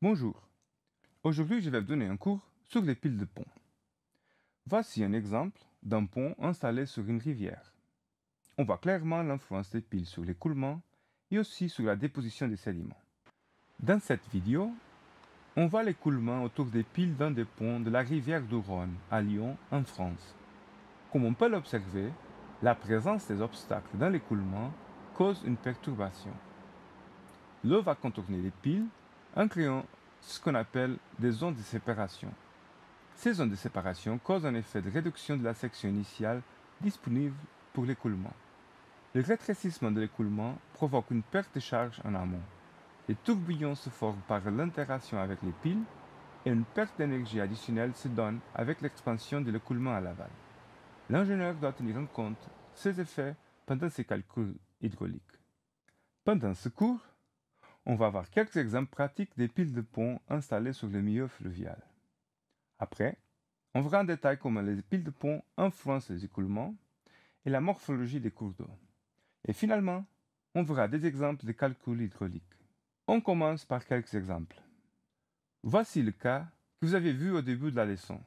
Bonjour, aujourd'hui je vais vous donner un cours sur les piles de pont. Voici un exemple d'un pont installé sur une rivière. On voit clairement l'influence des piles sur l'écoulement et aussi sur la déposition des sédiments. Dans cette vidéo, on voit l'écoulement autour des piles d'un des ponts de la rivière du Rhône à Lyon, en France. Comme on peut l'observer, la présence des obstacles dans l'écoulement cause une perturbation. L'eau va contourner les piles en créant ce qu'on appelle des zones de séparation. Ces zones de séparation causent un effet de réduction de la section initiale disponible pour l'écoulement. Le rétrécissement de l'écoulement provoque une perte de charge en amont. Les tourbillons se forment par l'interaction avec les piles et une perte d'énergie additionnelle se donne avec l'expansion de l'écoulement à l'aval. L'ingénieur doit tenir en compte ces effets pendant ses calculs hydrauliques. Pendant ce cours, on va voir quelques exemples pratiques des piles de pont installées sur le milieu fluvial. Après, on verra en détail comment les piles de pont influencent les écoulements et la morphologie des cours d'eau. Et finalement, on verra des exemples de calculs hydrauliques. On commence par quelques exemples. Voici le cas que vous avez vu au début de la leçon.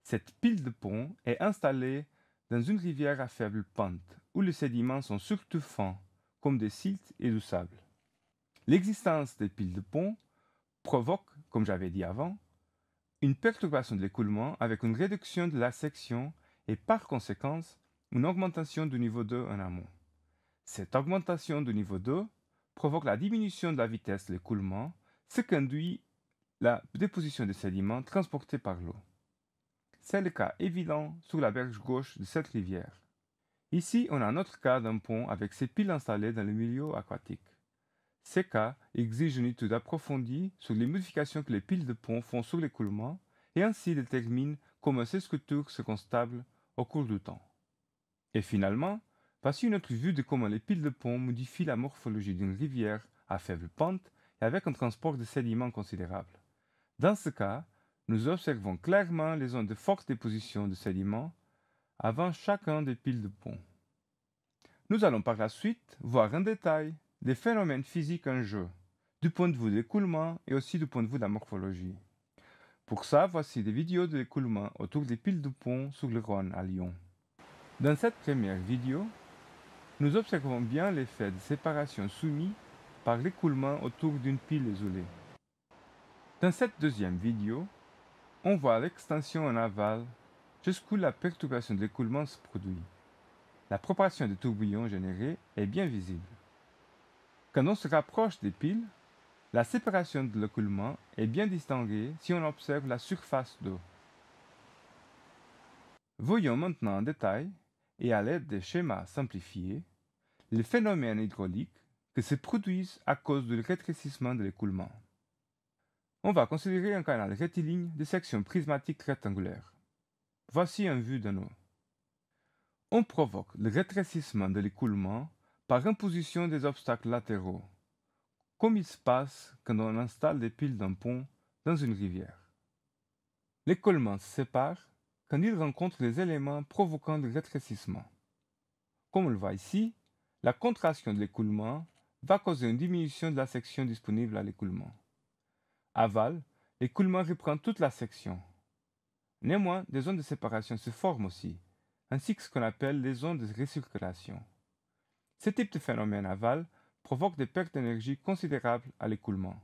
Cette pile de pont est installée dans une rivière à faible pente, où les sédiments sont surtout fins, comme des siltes et du sable. L'existence des piles de pont provoque, comme j'avais dit avant, une perturbation de l'écoulement avec une réduction de la section et par conséquent une augmentation du niveau d'eau en amont. Cette augmentation du niveau d'eau provoque la diminution de la vitesse de l'écoulement, ce qui induit la déposition des sédiments transportés par l'eau. C'est le cas évident sur la berge gauche de cette rivière. Ici, on a un autre cas d'un pont avec ses piles installées dans le milieu aquatique. Ces cas exigent une étude approfondie sur les modifications que les piles de pont font sur l'écoulement et ainsi déterminent comment ces structures seront stables au cours du temps. Et finalement, voici une autre vue de comment les piles de pont modifient la morphologie d'une rivière à faible pente et avec un transport de sédiments considérable. Dans ce cas, nous observons clairement les zones de forte déposition de sédiments avant chacun des piles de pont. Nous allons par la suite voir en détail des phénomènes physiques en jeu, du point de vue de l'écoulement et aussi du point de vue de la morphologie. Pour ça, voici des vidéos de l'écoulement autour des piles de pont sur le Rhône à Lyon. Dans cette première vidéo, nous observons bien l'effet de séparation soumis par l'écoulement autour d'une pile isolée. Dans cette deuxième vidéo, on voit l'extension en aval jusqu'où la perturbation de l'écoulement se produit. La propagation des tourbillons générés est bien visible. Quand on se rapproche des piles, la séparation de l'écoulement est bien distinguée si on observe la surface d'eau. Voyons maintenant en détail, et à l'aide des schémas simplifiés, les phénomènes hydrauliques qui se produisent à cause du rétrécissement de l'écoulement. On va considérer un canal rectiligne de section prismatique rectangulaire. Voici une vue de eau. On provoque le rétrécissement de l'écoulement par imposition des obstacles latéraux, comme il se passe quand on installe des piles d'un pont dans une rivière. L'écoulement se sépare quand il rencontre les éléments provoquant le rétrécissement. Comme on le voit ici, la contraction de l'écoulement va causer une diminution de la section disponible à l'écoulement. Aval, l'écoulement reprend toute la section. Néanmoins, des zones de séparation se forment aussi, ainsi que ce qu'on appelle les zones de recirculation. Ce type de phénomène aval provoque des pertes d'énergie considérables à l'écoulement.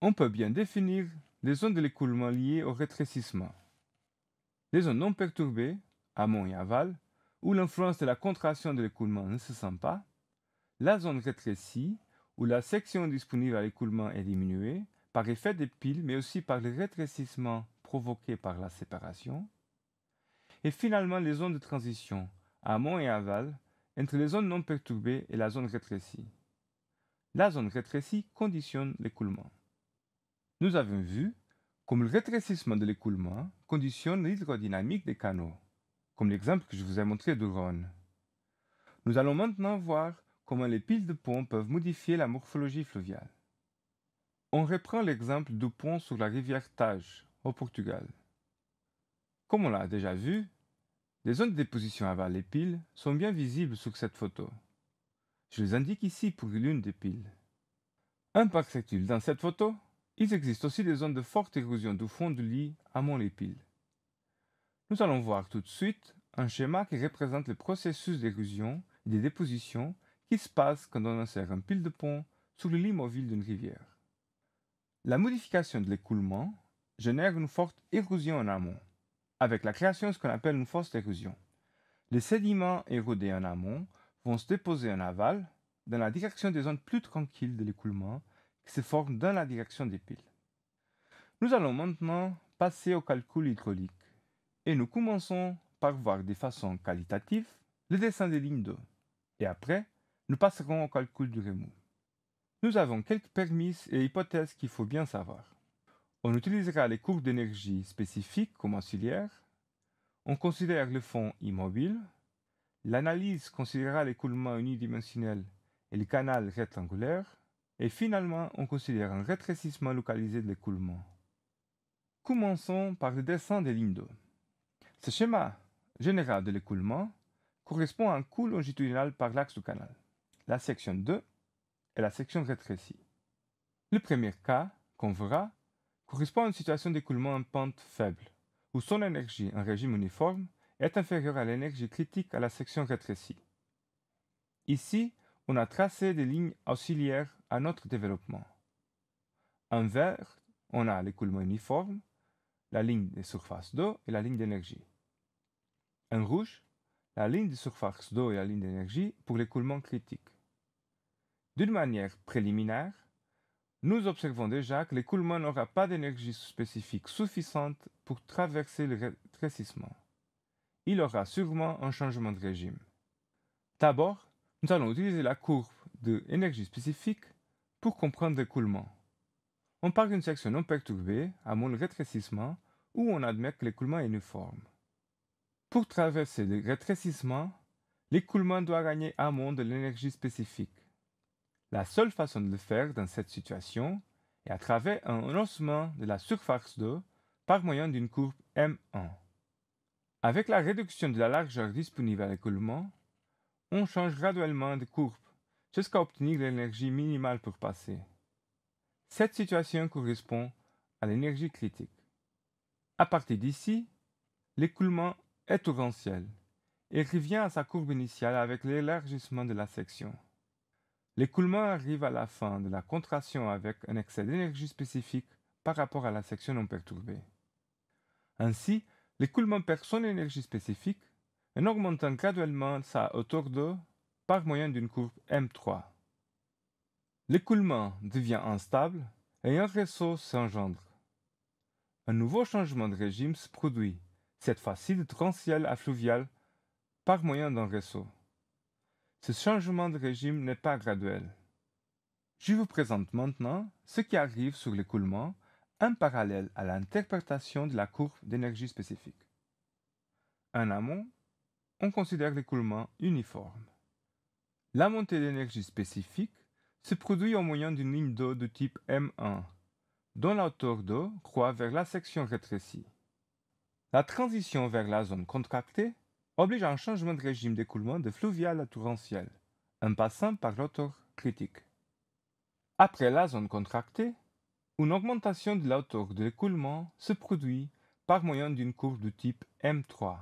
On peut bien définir les zones de l'écoulement liées au rétrécissement. Les zones non perturbées, amont et aval, où l'influence de la contraction de l'écoulement ne se sent pas, la zone rétrécie, où la section disponible à l'écoulement est diminuée, par effet des piles, mais aussi par le rétrécissement provoqué par la séparation, et finalement les zones de transition, amont et aval, entre les zones non perturbées et la zone rétrécie. La zone rétrécie conditionne l'écoulement. Nous avons vu comme le rétrécissement de l'écoulement conditionne l'hydrodynamique des canaux, comme l'exemple que je vous ai montré du Rhône. Nous allons maintenant voir comment les piles de pont peuvent modifier la morphologie fluviale. On reprend l'exemple du pont sur la rivière Tage, au Portugal. Comme on l'a déjà vu, les zones de déposition aval des piles sont bien visibles sur cette photo. Je les indique ici pour l'une des piles. Un parc rectile dans cette photo Il existe aussi des zones de forte érosion du fond du lit amont les piles. Nous allons voir tout de suite un schéma qui représente le processus d'érosion et de déposition qui se passe quand on insère un pile de pont sur le lit mobile d'une rivière. La modification de l'écoulement génère une forte érosion en amont, avec la création de ce qu'on appelle une fosse d'érosion. Les sédiments érodés en amont vont se déposer en aval dans la direction des zones plus tranquilles de l'écoulement qui se forment dans la direction des piles. Nous allons maintenant passer au calcul hydraulique et nous commençons par voir de façon qualitative le dessin des lignes d'eau et après nous passerons au calcul du remous. Nous avons quelques prémices et hypothèses qu'il faut bien savoir. On utilisera les courbes d'énergie spécifiques comme auxiliaires, on considère le fond immobile, l'analyse considérera l'écoulement unidimensionnel et le canal rectangulaire, et finalement on considère un rétrécissement localisé de l'écoulement. Commençons par le dessin des lignes d'eau. Ce schéma général de l'écoulement correspond à un coût longitudinal par l'axe du canal, la section 2 et la section rétrécie. Le premier cas, qu'on verra, correspond à une situation d'écoulement en pente faible, où son énergie en régime uniforme est inférieure à l'énergie critique à la section rétrécie. Ici, on a tracé des lignes auxiliaires à notre développement. En vert, on a l'écoulement uniforme, la ligne des surfaces d'eau et la ligne d'énergie. En rouge, la ligne de surface d'eau et la ligne d'énergie pour l'écoulement critique. D'une manière préliminaire, nous observons déjà que l'écoulement n'aura pas d'énergie spécifique suffisante pour traverser le rétrécissement. Il aura sûrement un changement de régime. D'abord, nous allons utiliser la courbe de énergie spécifique pour comprendre l'écoulement. On part d'une section non perturbée, à mon rétrécissement, où on admet que l'écoulement est uniforme. Pour traverser le rétrécissement, l'écoulement doit gagner amont de l'énergie spécifique. La seule façon de le faire dans cette situation est à travers un haussement de la surface d'eau par moyen d'une courbe M1. Avec la réduction de la largeur disponible à l'écoulement, on change graduellement de courbe jusqu'à obtenir l'énergie minimale pour passer. Cette situation correspond à l'énergie critique. À partir d'ici, l'écoulement est torrentiel et revient à sa courbe initiale avec l'élargissement de la section. L'écoulement arrive à la fin de la contraction avec un excès d'énergie spécifique par rapport à la section non perturbée. Ainsi, l'écoulement perd son énergie spécifique en augmentant graduellement sa hauteur d'eau par moyen d'une courbe M3. L'écoulement devient instable et un réseau s'engendre. Un nouveau changement de régime se produit, cette fois-ci de torrentiel à fluvial par moyen d'un réseau. Ce changement de régime n'est pas graduel. Je vous présente maintenant ce qui arrive sur l'écoulement en parallèle à l'interprétation de la courbe d'énergie spécifique. En amont, on considère l'écoulement uniforme. La montée d'énergie spécifique se produit au moyen d'une ligne d'eau de type M1, dont la hauteur d'eau croît vers la section rétrécie. La transition vers la zone contractée oblige à un changement de régime d'écoulement de fluvial à torrentiel, en passant par l'hauteur critique. Après la zone contractée, une augmentation de la hauteur de l'écoulement se produit par moyen d'une courbe de type M3.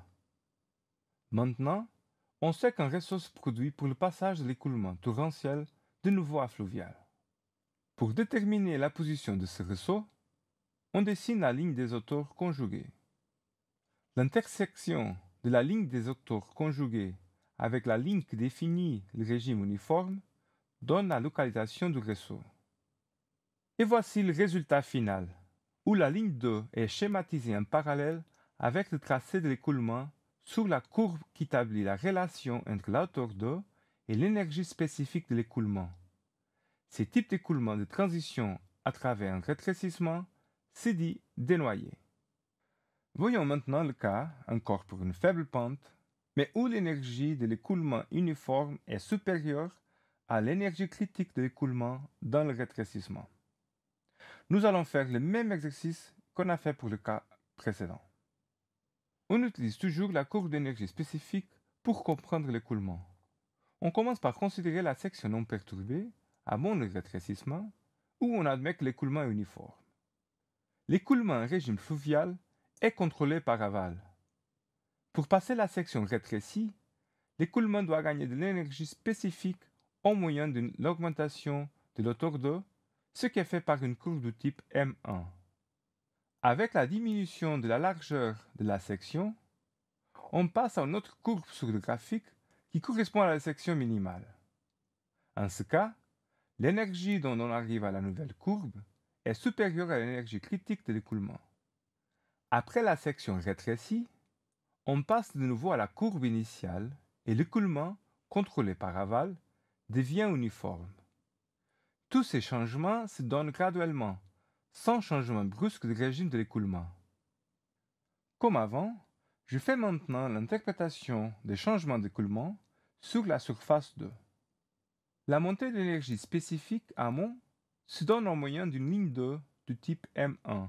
Maintenant, on sait qu'un réseau se produit pour le passage de l'écoulement torrentiel de nouveau à fluvial. Pour déterminer la position de ce réseau, on dessine la ligne des hauteurs conjuguées. L'intersection de la ligne des hauteurs conjuguées avec la ligne qui définit le régime uniforme donne la localisation du réseau. Et voici le résultat final, où la ligne 2 est schématisée en parallèle avec le tracé de l'écoulement sur la courbe qui établit la relation entre la hauteur d'eau et l'énergie spécifique de l'écoulement. Ce type d'écoulement de transition à travers un rétrécissement se dit dénoyé. Voyons maintenant le cas, encore pour une faible pente, mais où l'énergie de l'écoulement uniforme est supérieure à l'énergie critique de l'écoulement dans le rétrécissement. Nous allons faire le même exercice qu'on a fait pour le cas précédent. On utilise toujours la courbe d'énergie spécifique pour comprendre l'écoulement. On commence par considérer la section non perturbée, avant le rétrécissement, où on admet que l'écoulement est uniforme. L'écoulement en régime fluvial est contrôlé par aval. Pour passer la section rétrécie, l'écoulement doit gagner de l'énergie spécifique au moyen de l'augmentation de l'auteur d'eau, ce qui est fait par une courbe de type M1. Avec la diminution de la largeur de la section, on passe à une autre courbe sur le graphique qui correspond à la section minimale. En ce cas, l'énergie dont on arrive à la nouvelle courbe est supérieure à l'énergie critique de l'écoulement. Après la section rétrécie, on passe de nouveau à la courbe initiale et l'écoulement, contrôlé par aval, devient uniforme. Tous ces changements se donnent graduellement, sans changement brusque du régime de l'écoulement. Comme avant, je fais maintenant l'interprétation des changements d'écoulement sur la surface d'eau. La montée d'énergie spécifique amont se donne en moyen d'une ligne d'eau du type M1.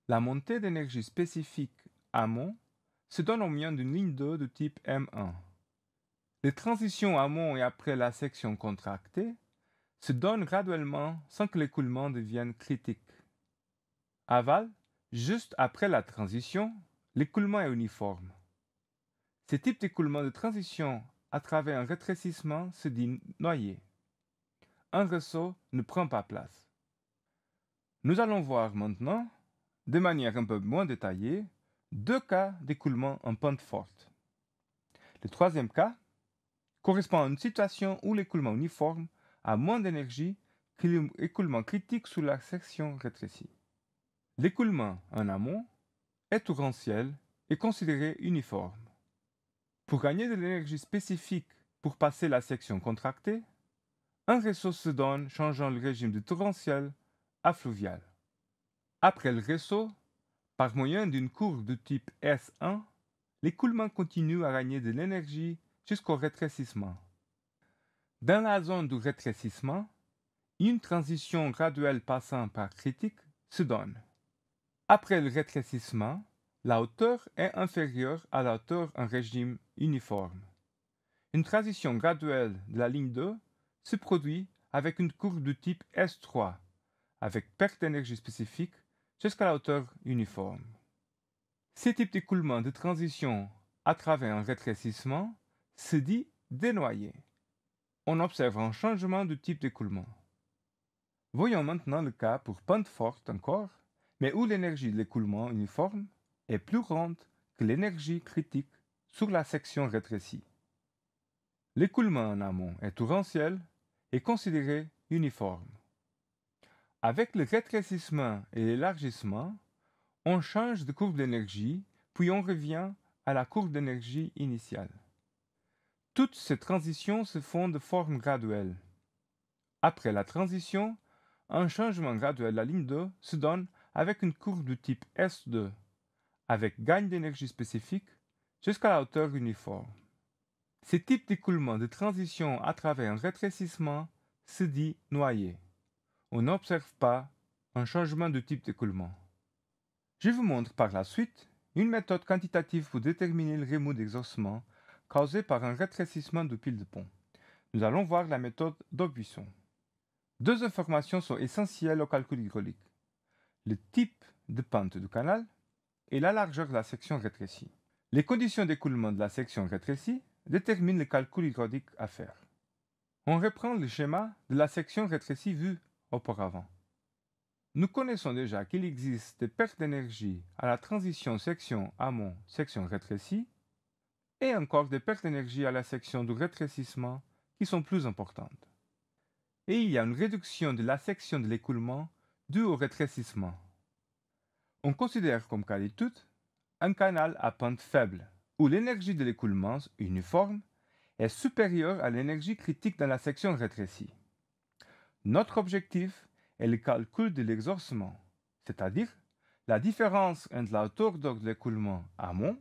La montée d'énergie spécifique amont se donne en moyen d'une ligne d'eau de type M1. Les transitions amont et après la section contractée se donnent graduellement sans que l'écoulement devienne critique. Aval, juste après la transition, l'écoulement est uniforme. Ce type d'écoulement de transition à travers un rétrécissement se dit noyé. Un ressaut ne prend pas place. Nous allons voir maintenant, de manière un peu moins détaillée, deux cas d'écoulement en pente forte. Le troisième cas correspond à une situation où l'écoulement uniforme a moins d'énergie que l'écoulement critique sous la section rétrécie. L'écoulement en amont est torrentiel et considéré uniforme. Pour gagner de l'énergie spécifique pour passer la section contractée, un ressaut se donne changeant le régime de torrentiel à fluvial. Après le ressaut, par moyen d'une courbe de type S1, l'écoulement continue à gagner de l'énergie jusqu'au rétrécissement. Dans la zone du rétrécissement, une transition graduelle passant par critique se donne. Après le rétrécissement, la hauteur est inférieure à la hauteur en régime uniforme. Une transition graduelle de la ligne 2 se produit avec une courbe de type S3, avec perte d'énergie spécifique jusqu'à la hauteur uniforme. Ce type d'écoulement de transition à travers un rétrécissement se dit dénoyé. On observe un changement de type d'écoulement. Voyons maintenant le cas pour pente forte encore, mais où l'énergie de l'écoulement uniforme est plus grande que l'énergie critique sur la section rétrécie. L'écoulement en amont est torrentiel et considéré uniforme. Avec le rétrécissement et l'élargissement, on change de courbe d'énergie, puis on revient à la courbe d'énergie initiale. Toutes ces transitions se font de forme graduelle. Après la transition, un changement graduel de la ligne 2 se donne avec une courbe de type S2, avec gagne d'énergie spécifique jusqu'à la hauteur uniforme. Ce type d'écoulement de transition à travers un rétrécissement se dit noyé. On n'observe pas un changement de type d'écoulement. Je vous montre par la suite une méthode quantitative pour déterminer le remous d'exhaussement causé par un rétrécissement de pile de pont. Nous allons voir la méthode d'Aubusson. Deux informations sont essentielles au calcul hydraulique: le type de pente du canal et la largeur de la section rétrécie. Les conditions d'écoulement de la section rétrécie déterminent le calcul hydraulique à faire. On reprend le schéma de la section rétrécie vue auparavant. Nous connaissons déjà qu'il existe des pertes d'énergie à la transition section amont-section rétrécie et encore des pertes d'énergie à la section du rétrécissement qui sont plus importantes. Et il y a une réduction de la section de l'écoulement due au rétrécissement. On considère comme cas d'étude un canal à pente faible, où l'énergie de l'écoulement uniforme est supérieure à l'énergie critique dans la section rétrécie. Notre objectif est le calcul de l'exhaussement, c'est-à-dire la différence entre la hauteur d'eau de l'écoulement amont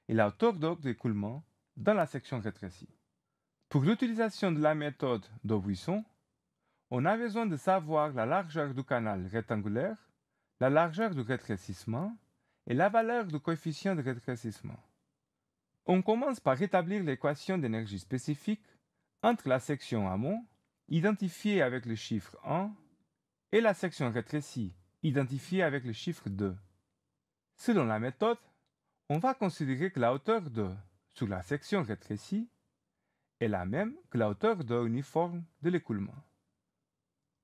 et la hauteur d'eau de l'écoulement dans la section rétrécie. Pour l'utilisation de la méthode d'Aubusson, on a besoin de savoir la largeur du canal rectangulaire, la largeur du rétrécissement et la valeur du coefficient de rétrécissement. On commence par établir l'équation d'énergie spécifique entre la section amont, identifiée avec le chiffre 1, et la section rétrécie, identifié avec le chiffre 2. Selon la méthode, on va considérer que la hauteur de sur la section rétrécie est la même que la hauteur de uniforme de l'écoulement.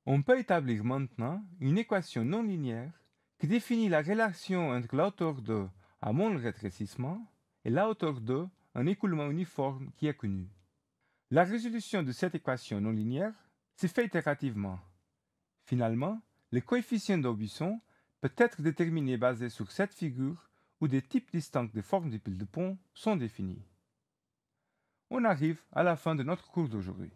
On peut établir maintenant une équation non linéaire qui définit la relation entre la hauteur de à mon rétrécissement et la hauteur de un écoulement uniforme qui est connu. La résolution de cette équation non linéaire s'est fait itérativement. Finalement, le coefficient d'Aubusson peut être déterminé basé sur cette figure où des types distincts de formes de piles de pont sont définis. On arrive à la fin de notre cours d'aujourd'hui.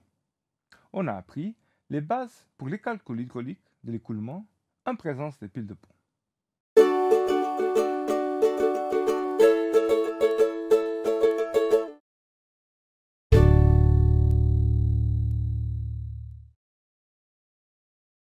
On a appris les bases pour les calculs hydrauliques de l'écoulement en présence des piles de pont.